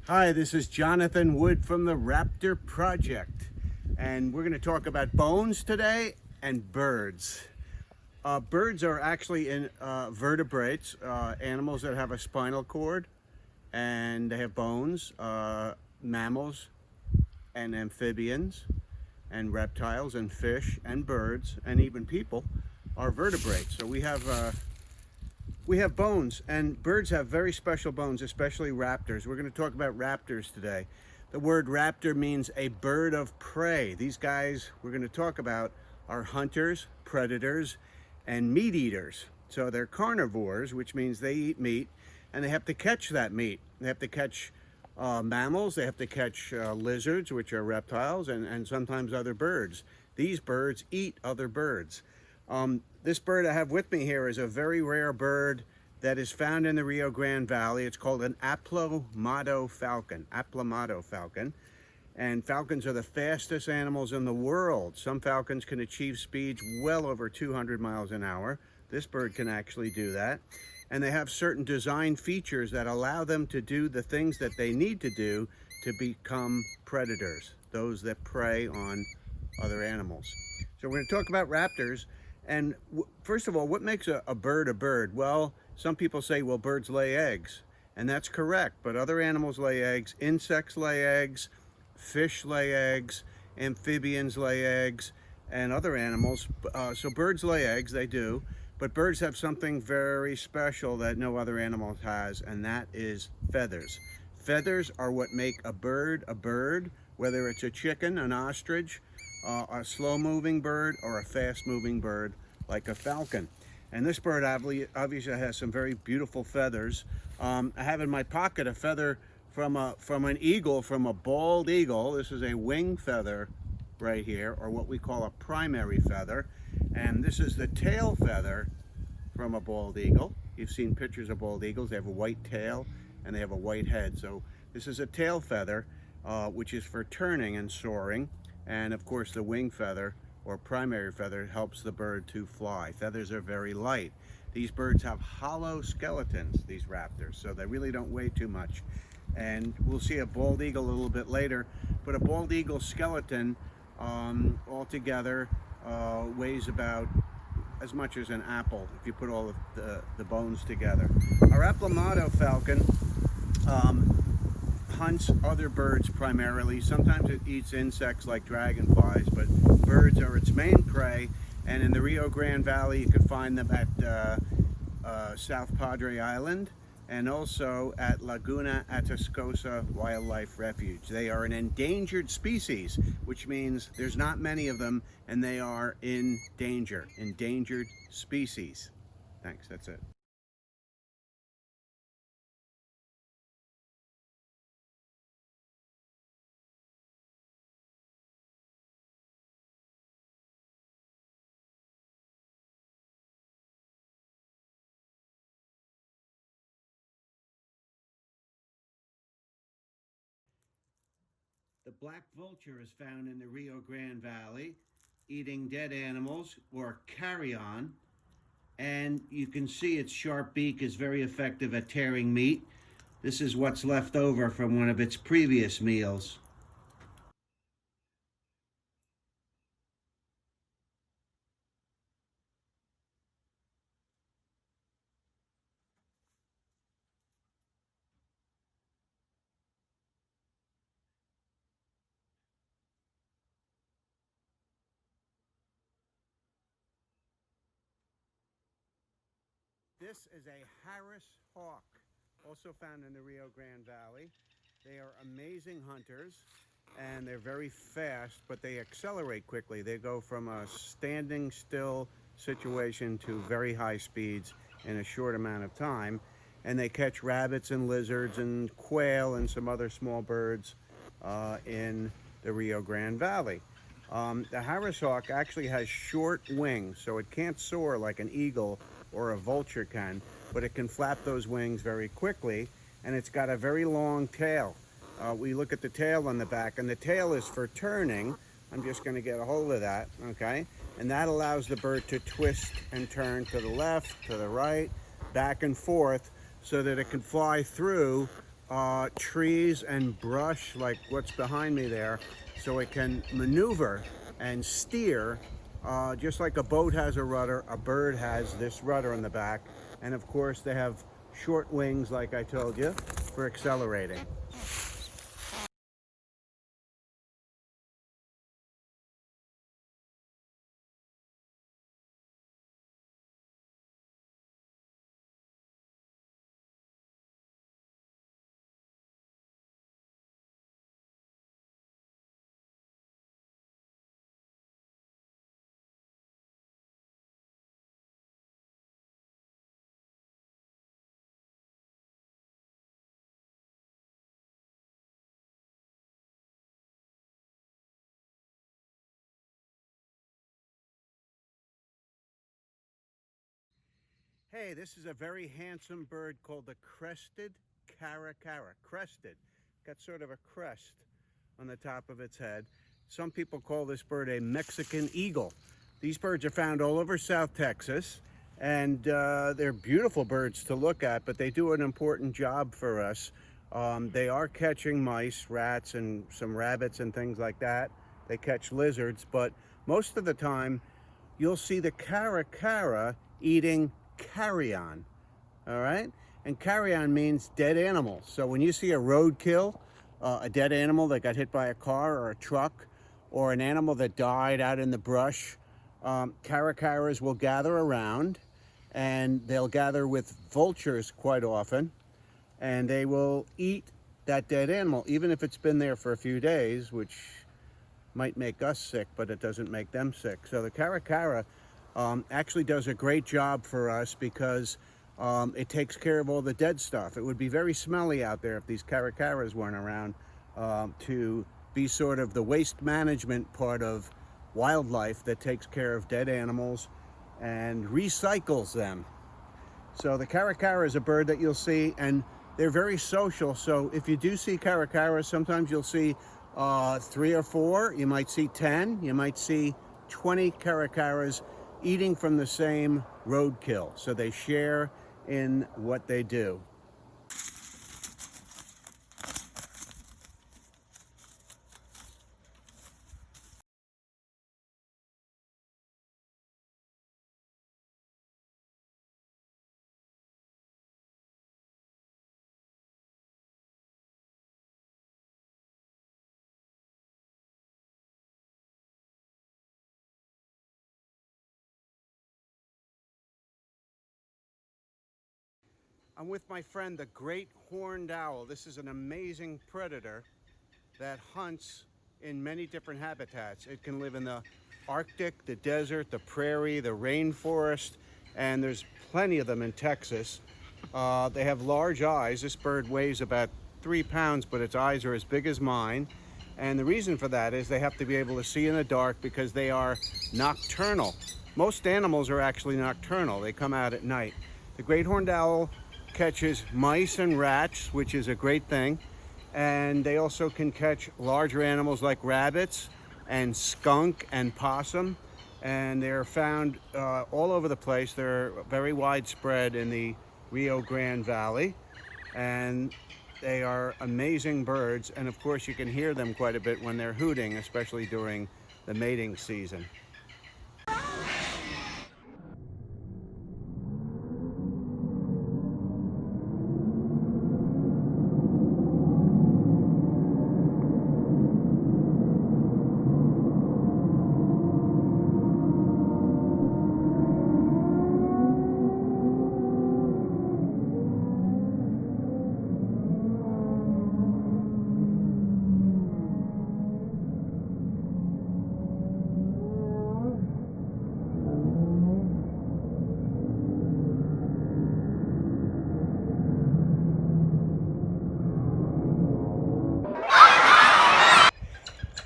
Hi, this is Jonathan Wood from the Raptor Project, and we're going to talk about bones today and birds. Birds are actually vertebrates, animals that have a spinal cord, and they have bones. Mammals and amphibians and reptiles and fish and birds and even people are vertebrates. So we have bones, and birds have very special bones, especially raptors. We're going to talk about raptors today. The word raptor means a bird of prey. These guys we're going to talk about are hunters, predators, and meat eaters. So they're carnivores, which means they eat meat, and they have to catch that meat. They have to catch mammals, they have to catch lizards, which are reptiles, and sometimes other birds. These birds eat other birds. This bird I have with me here is a very rare bird that is found in the Rio Grande Valley. It's called an aplomado falcon. Aplomado falcon. And falcons are the fastest animals in the world. Some falcons can achieve speeds well over 200 miles an hour. This bird can actually do that. And they have certain design features that allow them to do the things that they need to do to become predators, those that prey on other animals. So we're going to talk about raptors. And first of all, what makes a bird a bird? Well, some people say, well, birds lay eggs. And that's correct. But other animals lay eggs. Insects lay eggs. Fish lay eggs. Amphibians lay eggs. And other animals. So birds lay eggs, they do. But birds have something very special that no other animal has, and that is feathers. Feathers are what make a bird, whether it's a chicken, an ostrich, a slow-moving bird, or a fast-moving bird like a falcon. And this bird obviously has some very beautiful feathers. I have in my pocket a feather from an eagle, from a bald eagle. This is a wing feather right here, or what we call a primary feather. And this is the tail feather from a bald eagle. You've seen pictures of bald eagles. They have a white tail and they have a white head. So this is a tail feather, which is for turning and soaring. And of course the wing feather or primary feather helps the bird to fly. Feathers are very light. These birds have hollow skeletons, these raptors, so they really don't weigh too much. And we'll see a bald eagle a little bit later, but a bald eagle skeleton altogether weighs about as much as an apple if you put all of the bones together. Our aplomado falcon hunts other birds primarily. Sometimes it eats insects like dragonflies, but birds are its main prey. And in the Rio Grande Valley, you can find them at South Padre Island and also at Laguna Atascosa Wildlife Refuge. They are an endangered species, which means there's not many of them, and they are in danger. Endangered species. Thanks, that's it. The black vulture is found in the Rio Grande Valley, eating dead animals or carrion. And you can see its sharp beak is very effective at tearing meat. This is what's left over from one of its previous meals. This is a Harris hawk, also found in the Rio Grande Valley. They are amazing hunters and they're very fast, but they accelerate quickly. They go from a standing still situation to very high speeds in a short amount of time. And they catch rabbits and lizards and quail and some other small birds in the Rio Grande Valley. The Harris hawk actually has short wings, so it can't soar like an eagle or a vulture can, but it can flap those wings very quickly, and it's got a very long tail. We look at the tail on the back, and the tail is for turning. I'm just going to get a hold of that, okay? And that allows the bird to twist and turn to the left, to the right, back and forth, so that it can fly through trees and brush like what's behind me there, so it can maneuver and steer. Just like a boat has a rudder, a bird has this rudder in the back. And of course they have short wings, like I told you, for accelerating. Hey, this is a very handsome bird called the crested caracara. Crested. Got sort of a crest on the top of its head. Some people call this bird a Mexican eagle. These birds are found all over South Texas, and they're beautiful birds to look at, but they do an important job for us. They are catching mice, rats, and some rabbits and things like that. They catch lizards, but most of the time you'll see the caracara eating carrion. All right, and carrion means dead animals. So when you see a roadkill, a dead animal that got hit by a car or a truck, or an animal that died out in the brush, caracaras will gather around, and they'll gather with vultures quite often, and they will eat that dead animal, even if it's been there for a few days, which might make us sick, but it doesn't make them sick. So the caracara actually does a great job for us because it takes care of all the dead stuff. It would be very smelly out there if these caracaras weren't around to be sort of the waste management part of wildlife that takes care of dead animals and recycles them. So the caracara is a bird that you'll see, and they're very social. So if you do see caracaras, sometimes you'll see 3 or 4, you might see 10, you might see 20 caracaras eating from the same roadkill. So they share in what they do. I'm with my friend, the great horned owl. This is an amazing predator that hunts in many different habitats. It can live in the Arctic, the desert, the prairie, the rainforest, and there's plenty of them in Texas. They have large eyes. This bird weighs about 3 pounds, but its eyes are as big as mine. And the reason for that is they have to be able to see in the dark because they are nocturnal. Most animals are actually nocturnal. They come out at night. The great horned owl catches mice and rats, which is a great thing. And they also can catch larger animals like rabbits and skunk and possum. And they're found all over the place. They're very widespread in the Rio Grande Valley. And they are amazing birds. And of course, you can hear them quite a bit when they're hooting, especially during the mating season.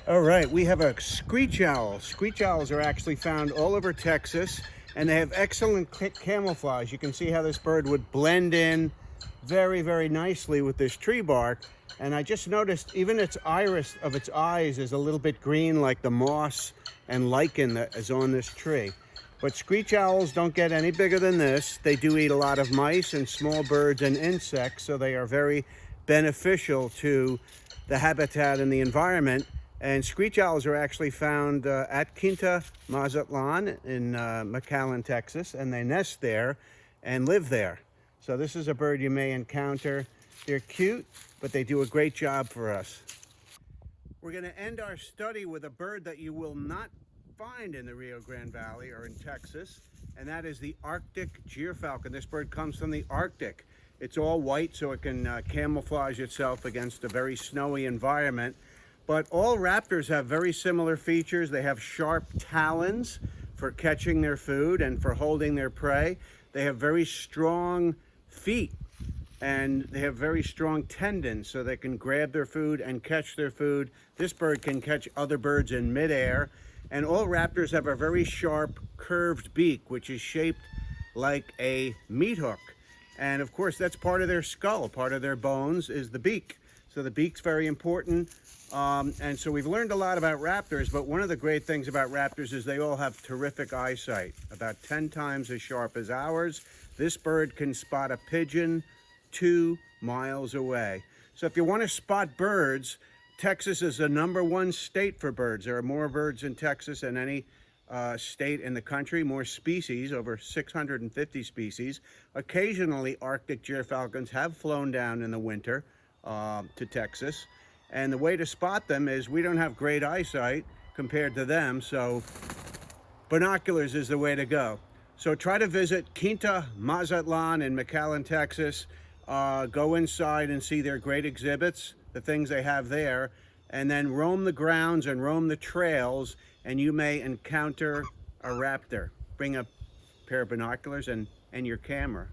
All right, we have a screech owl. Screech owls are actually found all over Texas, and they have excellent camouflage. You can see how this bird would blend in very, very nicely with this tree bark. And I just noticed even its iris of its eyes is a little bit green, like the moss and lichen that is on this tree. But screech owls don't get any bigger than this. They do eat a lot of mice and small birds and insects, so they are very beneficial to the habitat and the environment. And screech owls are actually found at Quinta, Mazatlan in McAllen, Texas, and they nest there and live there. So this is a bird you may encounter. They're cute, but they do a great job for us. We're going to end our study with a bird that you will not find in the Rio Grande Valley or in Texas, and that is the Arctic gyrfalcon. This bird comes from the Arctic. It's all white so it can camouflage itself against a very snowy environment. But all raptors have very similar features. They have sharp talons for catching their food and for holding their prey. They have very strong feet, and they have very strong tendons so they can grab their food and catch their food. This bird can catch other birds in midair. And all raptors have a very sharp curved beak, which is shaped like a meat hook. And of course, that's part of their skull. Part of their bones is the beak. So the beak's very important. And so we've learned a lot about raptors, but one of the great things about raptors is they all have terrific eyesight, about 10 times as sharp as ours. This bird can spot a pigeon 2 miles away. So if you want to spot birds, Texas is the #1 state for birds. There are more birds in Texas than any state in the country, more species, over 650 species. Occasionally, Arctic gyrfalcons have flown down in the winter to Texas. And the way to spot them is we don't have great eyesight compared to them, so binoculars is the way to go. So try to visit Quinta, Mazatlan in McAllen, Texas. Go inside and see their great exhibits, the things they have there, and then roam the grounds and roam the trails, and you may encounter a raptor. Bring a pair of binoculars and your camera.